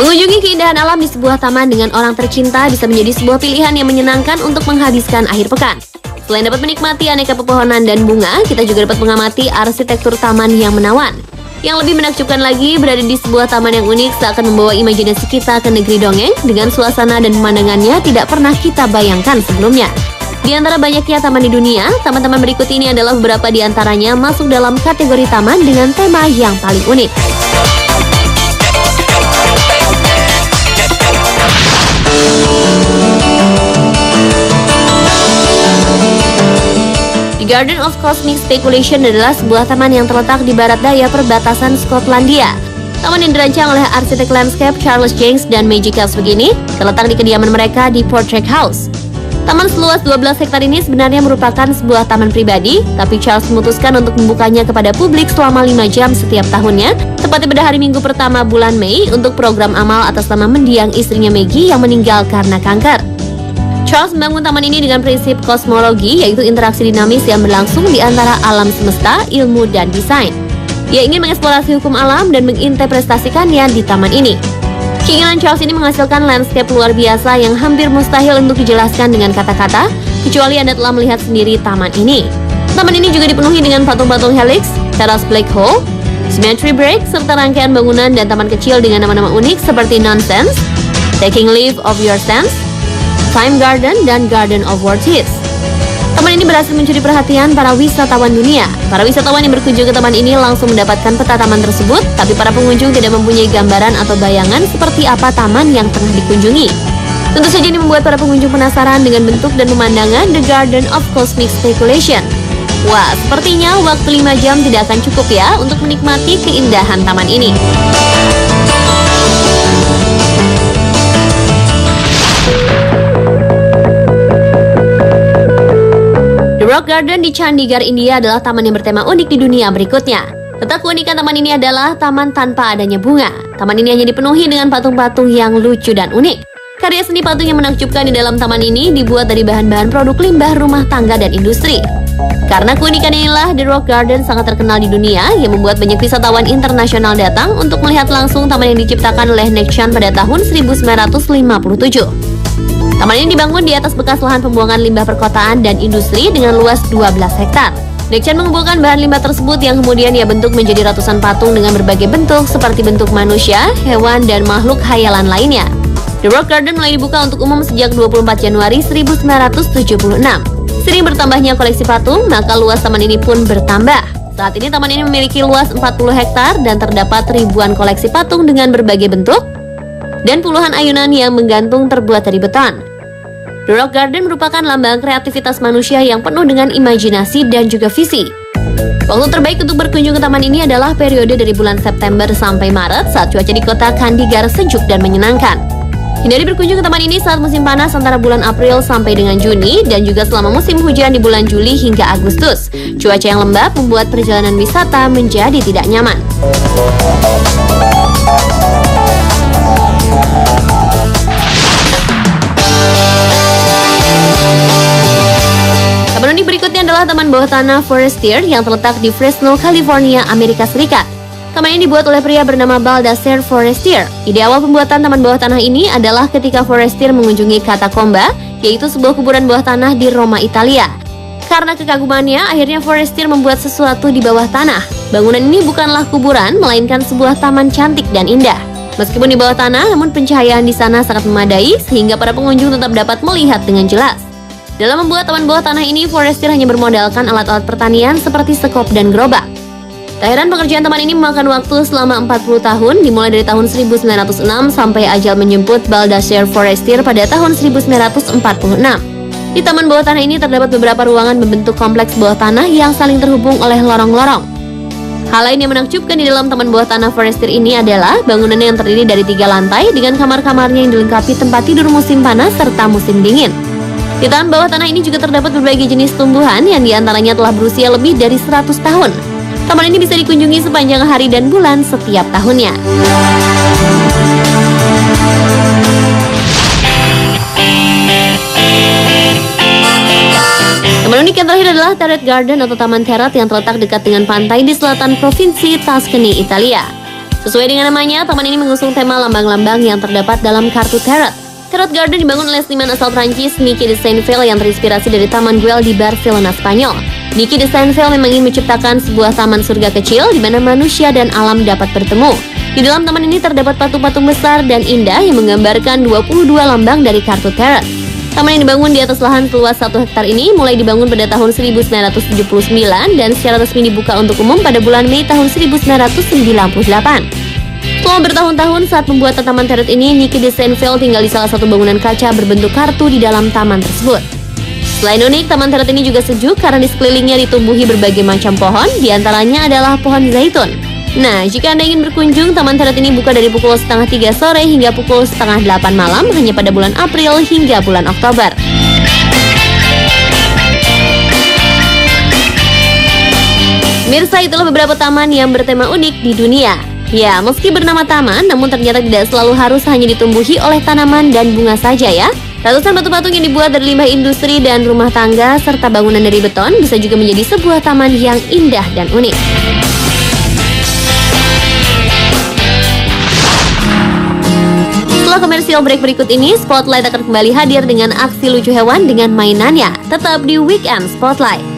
Mengunjungi keindahan alam di sebuah taman dengan orang tercinta bisa menjadi sebuah pilihan yang menyenangkan untuk menghabiskan akhir pekan. Selain dapat menikmati aneka pepohonan dan bunga, kita juga dapat mengamati arsitektur taman yang menawan. Yang lebih menakjubkan lagi, berada di sebuah taman yang unik seakan membawa imajinasi kita ke negeri dongeng dengan suasana dan pemandangannya tidak pernah kita bayangkan sebelumnya. Di antara banyaknya taman di dunia, taman-taman berikut ini adalah beberapa di antaranya masuk dalam kategori taman dengan tema yang paling unik. The Garden of Cosmic Speculation adalah sebuah taman yang terletak di barat daya perbatasan Skotlandia. Taman yang dirancang oleh arsitek landscape Charles Jenks dan Maggie Caswig ini terletak di kediaman mereka di Portrait House. Taman seluas 12 hektar ini sebenarnya merupakan sebuah taman pribadi, tapi Charles memutuskan untuk membukanya kepada publik selama 5 jam setiap tahunnya, tepatnya pada hari Minggu pertama bulan Mei untuk program amal atas nama mendiang istrinya Maggie yang meninggal karena kanker. Charles membangun taman ini dengan prinsip kosmologi, yaitu interaksi dinamis yang berlangsung di antara alam semesta, ilmu, dan desain. Ia ingin mengeksplorasi hukum alam dan menginterpretasikannya di taman ini. Keinginan Charles ini menghasilkan landscape luar biasa yang hampir mustahil untuk dijelaskan dengan kata-kata, kecuali Anda telah melihat sendiri taman ini. Taman ini juga dipenuhi dengan patung-patung helix, teras black hole, symmetry break, serta rangkaian bangunan dan taman kecil dengan nama-nama unik seperti Nonsense, Taking Leave of Your Sense, Time Garden, dan Garden of Worthies. Taman ini berhasil mencuri perhatian para wisatawan dunia. Para wisatawan yang berkunjung ke taman ini langsung mendapatkan peta taman tersebut, tapi para pengunjung tidak mempunyai gambaran atau bayangan seperti apa taman yang tengah dikunjungi. Tentu saja ini membuat para pengunjung penasaran dengan bentuk dan pemandangan The Garden of Cosmic Speculation. Wah, sepertinya waktu 5 jam tidak akan cukup ya untuk menikmati keindahan taman ini. Rock Garden di Chandigarh, India adalah taman yang bertema unik di dunia berikutnya. Letak keunikan taman ini adalah taman tanpa adanya bunga. Taman ini hanya dipenuhi dengan patung-patung yang lucu dan unik. Karya seni patung yang menakjubkan di dalam taman ini dibuat dari bahan-bahan produk limbah rumah tangga dan industri. Karena keunikan inilah, The Rock Garden sangat terkenal di dunia yang membuat banyak wisatawan internasional datang untuk melihat langsung taman yang diciptakan oleh Nekshan pada tahun 1957. Taman ini dibangun di atas bekas lahan pembuangan limbah perkotaan dan industri dengan luas 12 hektar. Nekshan mengumpulkan bahan limbah tersebut yang kemudian ia bentuk menjadi ratusan patung dengan berbagai bentuk seperti bentuk manusia, hewan, dan makhluk khayalan lainnya. The Rock Garden mulai dibuka untuk umum sejak 24 Januari 1976. Sering bertambahnya koleksi patung, maka luas taman ini pun bertambah. Saat ini taman ini memiliki luas 40 hektar dan terdapat ribuan koleksi patung dengan berbagai bentuk dan puluhan ayunan yang menggantung terbuat dari beton. The Rock Garden merupakan lambang kreativitas manusia yang penuh dengan imajinasi dan juga visi. Waktu terbaik untuk berkunjung ke taman ini adalah periode dari bulan September sampai Maret saat cuaca di kota Chandigarh sejuk dan menyenangkan. Hindari berkunjung ke taman ini saat musim panas antara bulan April sampai dengan Juni dan juga selama musim hujan di bulan Juli hingga Agustus. Cuaca yang lembab membuat perjalanan wisata menjadi tidak nyaman. Taman unik berikutnya adalah Taman Bawah Tanah Forestier yang terletak di Fresno, California, Amerika Serikat. Taman ini dibuat oleh pria bernama Baldassare Forestier. Ide awal pembuatan taman bawah tanah ini adalah ketika Forestier mengunjungi Katakomba, yaitu sebuah kuburan bawah tanah di Roma, Italia. Karena kekagumannya, akhirnya Forestier membuat sesuatu di bawah tanah. Bangunan ini bukanlah kuburan, melainkan sebuah taman cantik dan indah. Meskipun di bawah tanah, namun pencahayaan di sana sangat memadai sehingga para pengunjung tetap dapat melihat dengan jelas. Dalam membuat taman bawah tanah ini, Forestier hanya bermodalkan alat-alat pertanian seperti sekop dan gerobak. Tak heran pekerjaan taman ini memakan waktu selama 40 tahun, dimulai dari tahun 1906 sampai ajal menjemput Baldassare Forestier pada tahun 1946. Di taman bawah tanah ini terdapat beberapa ruangan berbentuk kompleks bawah tanah yang saling terhubung oleh lorong-lorong. Hal lain yang menakjubkan di dalam taman bawah tanah Forestier ini adalah bangunannya yang terdiri dari 3 lantai dengan kamar-kamarnya yang dilengkapi tempat tidur musim panas serta musim dingin. Di taman bawah tanah ini juga terdapat berbagai jenis tumbuhan yang diantaranya telah berusia lebih dari 100 tahun. Taman ini bisa dikunjungi sepanjang hari dan bulan setiap tahunnya. Taman unik yang terakhir adalah Terrace Garden atau Taman Terrace yang terletak dekat dengan pantai di selatan provinsi Tuscany, Italia. Sesuai dengan namanya, taman ini mengusung tema lambang-lambang yang terdapat dalam kartu tarot. Tarot Garden dibangun oleh seniman asal Prancis Niki de Saint-Ville yang terinspirasi dari Taman Güell di Barcelona, Spanyol. Niki de Saint-Ville memang ingin menciptakan sebuah taman surga kecil di mana manusia dan alam dapat bertemu. Di dalam taman ini terdapat patung-patung besar dan indah yang menggambarkan 22 lambang dari kartu tarot. Taman yang dibangun di atas lahan seluas 1 hektar ini mulai dibangun pada tahun 1979 dan secara resmi dibuka untuk umum pada bulan Mei tahun 1998. Selama bertahun-tahun saat pembuatan taman tarot ini, Niki de Saint-Ville tinggal di salah satu bangunan kaca berbentuk kartu di dalam taman tersebut. Selain unik, taman tarot ini juga sejuk karena di sekelilingnya ditumbuhi berbagai macam pohon, diantaranya adalah pohon zaitun. Nah, jika Anda ingin berkunjung, taman tarot ini buka dari pukul 2:30 sore hingga pukul 7:30 malam hanya pada bulan April hingga bulan Oktober. Mirsa, itulah beberapa taman yang bertema unik di dunia. Ya, meski bernama taman, namun ternyata tidak selalu harus hanya ditumbuhi oleh tanaman dan bunga saja ya. Ratusan batu-patung yang dibuat dari limbah industri dan rumah tangga, serta bangunan dari beton bisa juga menjadi sebuah taman yang indah dan unik. Setelah komersial break berikut ini, Spotlight akan kembali hadir dengan aksi lucu hewan dengan mainannya. Tetap di Weekend Spotlight.